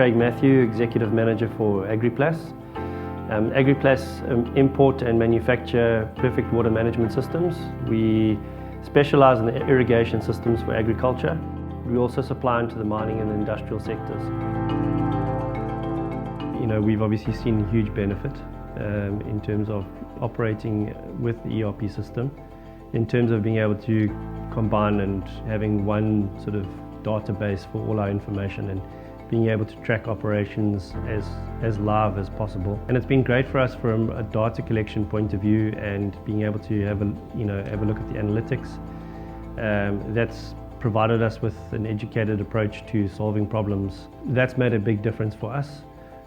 Craig Matthew, Executive Manager for Agriplas. Agriplas import and manufacture perfect water management systems. We specialize in irrigation systems for agriculture. We also supply into the mining and industrial sectors. We've obviously seen huge benefit in terms of operating with the ERP system, in terms of being able to combine and having one sort of database for all our information and being able to track operations as live as possible. And it's been great for us from a data collection point of view and being able to have a look at the analytics. That's provided us with an educated approach to solving problems. That's made a big difference for us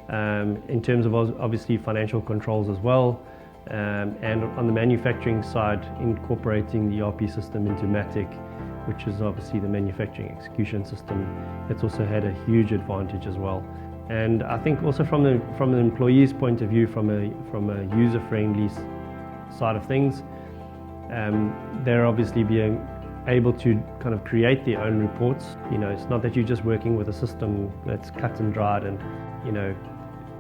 in terms of obviously financial controls as well, and on the manufacturing side, incorporating the ERP system into Matic, which is obviously the manufacturing execution system. That's also had a huge advantage as well. And I think also from the employee's point of view, from a user-friendly side of things, they're obviously being able to kind of create their own reports. It's not that you're just working with a system that's cut and dried and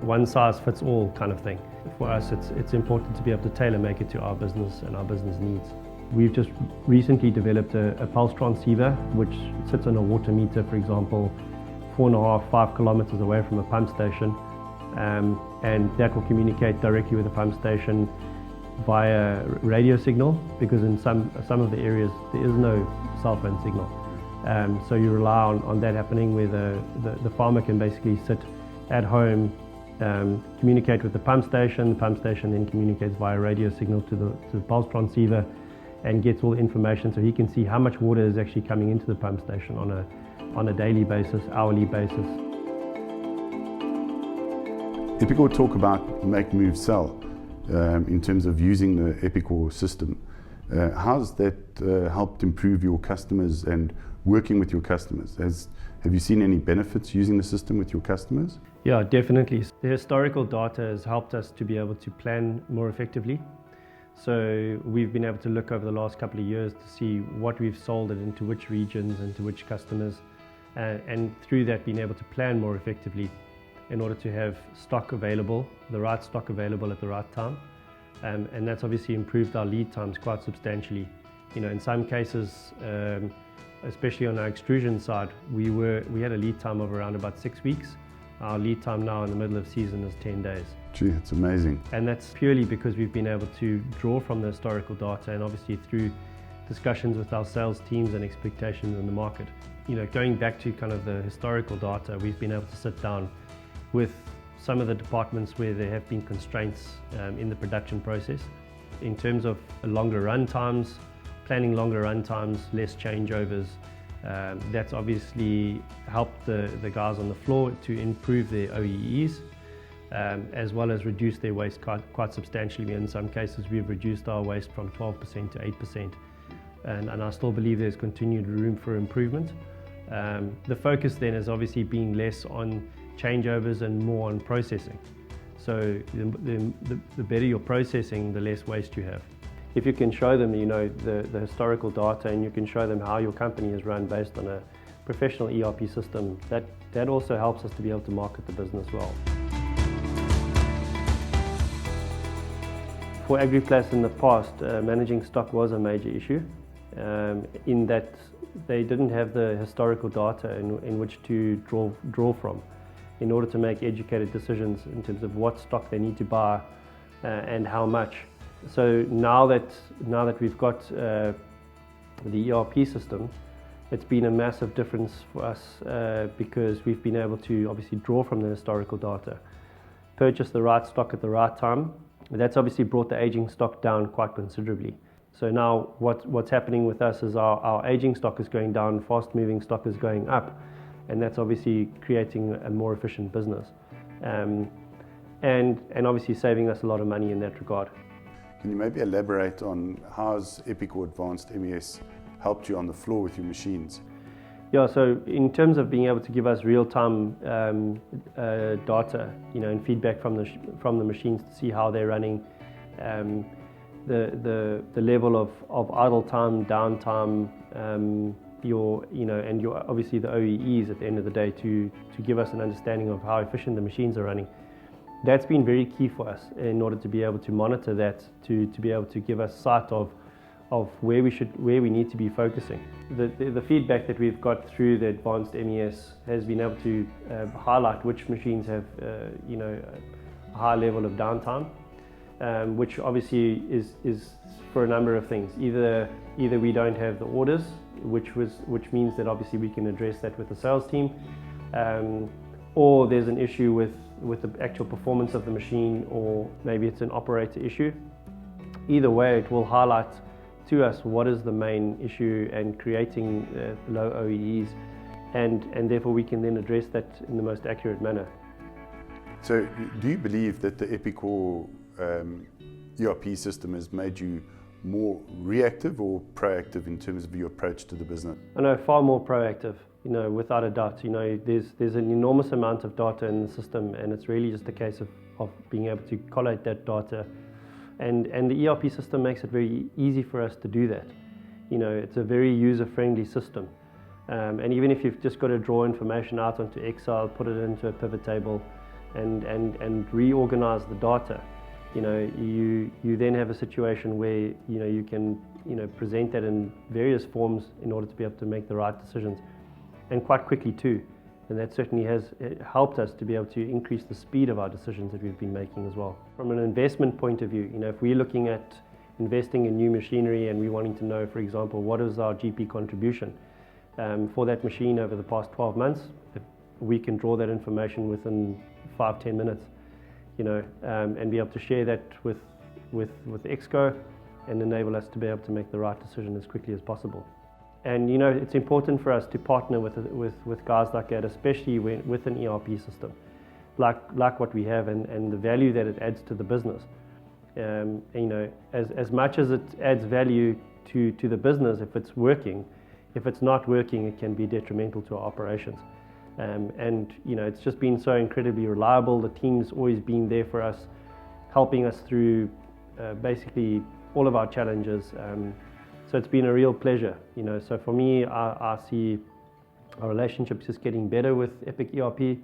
one size fits all kind of thing. For us, it's important to be able to tailor make it to our business and our business needs. We've just recently developed a pulse transceiver which sits on a water meter, for example, 4.5–5 kilometers away from a pump station, and that will communicate directly with the pump station via radio signal, because in some of the areas there is no cell phone signal. So you rely on that happening, where the farmer can basically sit at home, communicate with the pump station then communicates via radio signal to the pulse transceiver and gets all the information, so he can see how much water is actually coming into the pump station on a daily basis, hourly basis. Epic will talk about make, move, sell in terms of using the Epic system. How's that helped improve your customers and working with your customers? Have you seen any benefits using the system with your customers? Yeah, definitely. The historical data has helped us to be able to plan more effectively. So we've been able to look over the last couple of years to see what we've sold it into which regions and to which customers, and through that being able to plan more effectively in order to have stock available, the right stock available at the right time. And that's obviously improved our lead times quite substantially. In some cases, especially on our extrusion side, we had a lead time of around about 6 weeks. Our lead time now in the middle of season is 10 days. Gee, that's amazing. And that's purely because we've been able to draw from the historical data and obviously through discussions with our sales teams and expectations in the market. Going back to kind of the historical data, we've been able to sit down with some of the departments where there have been constraints in the production process in terms of longer run times, planning longer run times, less changeovers. That's obviously helped the guys on the floor to improve their OEEs, as well as reduce their waste quite substantially. In some cases we've reduced our waste from 12% to 8%, and I still believe there's continued room for improvement. The focus then is obviously being less on changeovers and more on processing. So the better your processing, the less waste you have. If you can show them the historical data, and you can show them how your company is run based on a professional ERP system, that also helps us to be able to market the business well. For Agriplas in the past, managing stock was a major issue, in that they didn't have the historical data in which to draw from in order to make educated decisions in terms of what stock they need to buy and how much. So now that we've got the ERP system, it's been a massive difference for us because we've been able to obviously draw from the historical data, purchase the right stock at the right time. That's obviously brought the aging stock down quite considerably. So now what's happening with us is our aging stock is going down, fast moving stock is going up, and that's obviously creating a more efficient business and obviously saving us a lot of money in that regard. Can you maybe elaborate on how has Epic Advanced MES helped you on the floor with your machines? Yeah, so in terms of being able to give us real-time data, and feedback from the machines to see how they're running, the level of idle time, downtime, and your obviously the OEEs at the end of the day to give us an understanding of how efficient the machines are running. That's been very key for us in order to be able to monitor that, to be able to give us sight of where we need to be focusing. The feedback that we've got through the advanced MES has been able to highlight which machines have a high level of downtime, which obviously is for a number of things. Either we don't have the orders, which means that obviously we can address that with the sales team, or there's an issue with the actual performance of the machine, or maybe it's an operator issue. Either way, it will highlight to us what is the main issue and creating low OEEs, and therefore we can then address that in the most accurate manner. So do you believe that the Epic ERP system has made you more reactive or proactive in terms of your approach to the business? I know, far more proactive, without a doubt. There's an enormous amount of data in the system, and it's really just a case of being able to collate that data. And the ERP system makes it very easy for us to do that. It's a very user-friendly system. And even if you've just got to draw information out onto Excel, put it into a pivot table, and reorganize the data, you then have a situation where you can present that in various forms in order to be able to make the right decisions, and quite quickly too. And that certainly has helped us to be able to increase the speed of our decisions that we've been making as well. From an investment point of view, if we're looking at investing in new machinery and we're wanting to know, for example, what is our GP contribution for that machine over the past 12 months, if we can draw that information within 5-10 minutes, and be able to share that with Exco and enable us to be able to make the right decision as quickly as possible. And it's important for us to partner with guys like that, especially with an ERP system like what we have, and the value that it adds to the business. As much as it adds value to the business if it's working, if it's not working, it can be detrimental to our operations. And it's just been so incredibly reliable. The team's always been there for us, helping us through basically all of our challenges. So it's been a real pleasure. So for me, I see our relationships just getting better with Epic ERP,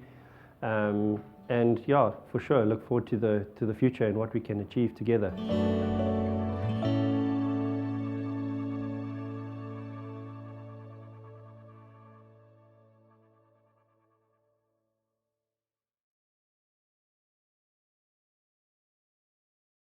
and yeah, for sure, look forward to the future and what we can achieve together.